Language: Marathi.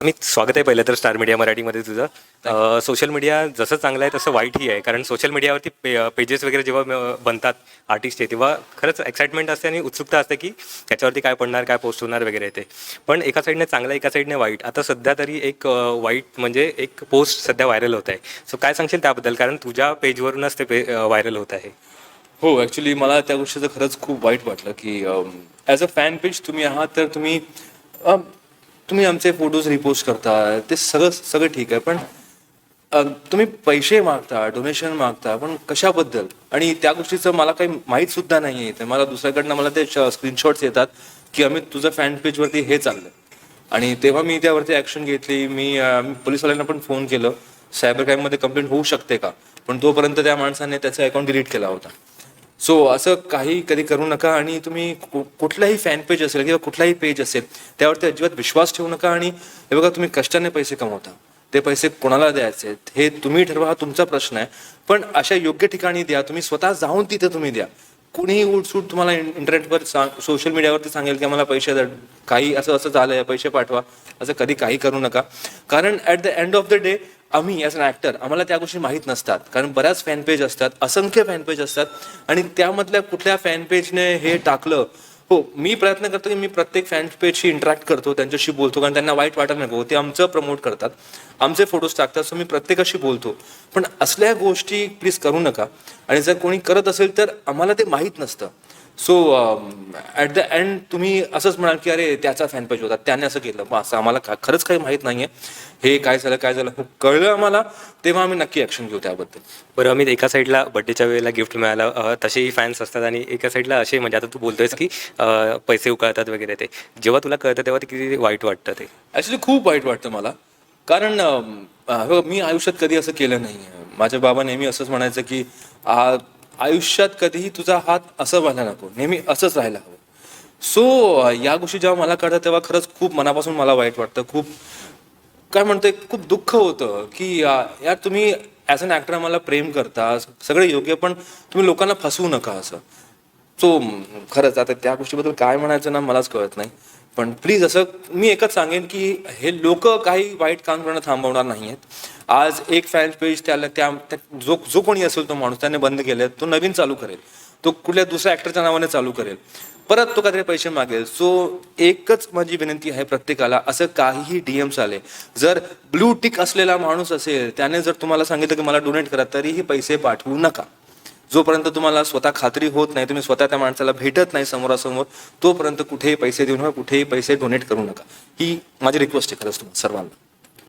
मी स्वागत आहे पहिलं तर स्टार मीडिया मराठीमध्ये तुझं. सोशल मीडिया जसं चांगलं आहे तसं वाईटही आहे, कारण सोशल मीडियावरती पेजेस वगैरे जेव्हा बनतात आर्टिस्टचे, तेव्हा खरंच एक्साइटमेंट असते आणि उत्सुकता असते की त्याच्यावरती काय पडणार, काय पोस्ट होणार वगैरे ते. पण एका साईडने चांगलं, एका साईडने वाईट. आता सध्या तरी एक वाईट म्हणजे एक पोस्ट सध्या व्हायरल होत आहे. सो काय सांगशील त्याबद्दल, कारण तुझ्या पेजवरूनच ते व्हायरल होत आहे. हो, ॲक्च्युली मला त्या गोष्टीचं खरंच खूप वाईट वाटलं की ॲज अ फॅन पेज तुम्ही आहात, तर तुम्ही आमचे फोटोज रिपोस्ट करता, ते सगळं ठीक आहे, पण तुम्ही पैसे मागता, डोनेशन मागता, पण कशाबद्दल? आणि त्या गोष्टीचं मला काही माहीत सुद्धा नाही आहे. तर मला दुसऱ्याकडनं मला ते स्क्रीनशॉट्स येतात की आम्ही तुझं फॅन पेजवरती हे चाललं. आणि तेव्हा मी त्यावरती ॲक्शन घेतली. मी पोलिसवाल्यांना पण फोन केलं, सायबर क्राईममध्ये कंप्लेंट होऊ शकते का? पण तोपर्यंत त्या माणसाने त्याचा अकाउंट डिलीट केला होता. सो असं काही कधी करू नका. आणि तुम्ही कुठलाही फॅन पेज असेल किंवा कुठलाही पेज असेल त्यावरती अजिबात विश्वास ठेवू नका. आणि हे बघा, तुम्ही कष्टाने पैसे कमवता, ते पैसे कोणाला द्यायचे हे तुम्ही ठरवा, हा तुमचा प्रश्न आहे. पण अशा योग्य ठिकाणी द्या. तुम्ही स्वतः जाऊन तिथे तुम्ही द्या. कुणीही उठसूट तुम्हाला इंटरनेटवर सोशल मीडियावरती सांगेल की आम्हाला पैसे द्या, काही असं असं झालं आहे, पैसे पाठवा, असं कधी काही करू नका. कारण at the end of the day आम्ही ॲज अन ॲक्टर आम्हाला त्या गोष्टी माहीत नसतात. कारण बऱ्याच फॅन पेज असतात, असंख्य फॅन पेज असतात, आणि त्यामधल्या कुठल्या फॅन पेजने हे टाकलं. हो, मी प्रयत्न करतो की मी प्रत्येक फॅन पेजशी इंटरॅक्ट करतो, त्यांच्याशी बोलतो, कारण त्यांना वाईट वाटत नको. ते आमचं प्रमोट करतात, आमचे फोटोज टाकतात, सो मी प्रत्येकाशी बोलतो. पण असल्या गोष्टी प्लीज करू नका. आणि जर कोणी करत असेल तर आम्हाला ते माहीत नसतं. सो ॲट द एंड तुम्ही असंच म्हणाल की अरे त्याचा फॅन पेज होता, त्याने असं केलं. मग असं आम्हाला खरंच काही माहीत नाही आहे. हे काय झालं कळलं आम्हाला, तेव्हा आम्ही नक्की ॲक्शन घेऊ त्याबद्दल. बरं अमित, एका साईडला बड्डेच्या वेळेला गिफ्ट मिळालं, तसेही फॅन्स असतात, आणि एका साईडला असे म्हणजे आता तू बोलतोयस की पैसे उकळतात वगैरे. ते जेव्हा तुला कळतं तेव्हा ते किती वाईट वाटतं ते. ॲक्च्युली खूप वाईट वाटतं मला. कारण मी आयुष्यात कधी असं केलं नाही आहे. माझे बाबा नेहमी असंच म्हणायचं की आयुष्यात कधीही तुझा हात असं व्हायला नको, नेहमी असंच राहायला हवं. सो या गोष्टी जेव्हा मला कळतात तेव्हा खरंच खूप मनापासून मला वाईट वाटतं. खूप काय म्हणतोय, खूप दुःख होतं की यार तुम्ही ॲज अन ॲक्टर मला प्रेम करता, सगळं योग्य, पण तुम्ही लोकांना फसवू नका असं. सो खरंच आता त्या गोष्टीबद्दल काय म्हणायचं ना मलाच कळत नाही. पण प्लीज असं मी एकच सांगेन की हे लोक काही वाईट काम करणं थांबवणार नाही आहेत. आज एक फॅन पेज जो कोणी असेल तो माणूस त्याने बंद केले, तो नवीन चालू करेल, तो कुठल्या दुसऱ्या ॲक्टरच्या नावाने चालू करेल, परत तो काहीतरी पैसे मागेल. सो एकच माझी विनंती आहे प्रत्येकाला, असं काहीही DMs आले, जर ब्लू टिक असलेला माणूस असेल, त्याने जर तुम्हाला सांगितलं की मला डोनेट करा, तरीही पैसे पाठवू नका. जोपर्यंत तुम्हाला स्वतः खात्री होत नाही, तुम्ही स्वतः त्या माणसाला भेटत नाही समोरासमोर, तोपर्यंत कुठेही पैसे देऊ नका, कुठेही पैसे डोनेट करू नका. ही माझी रिक्वेस्ट आहे खरंच तुम्हाला सर्वांना.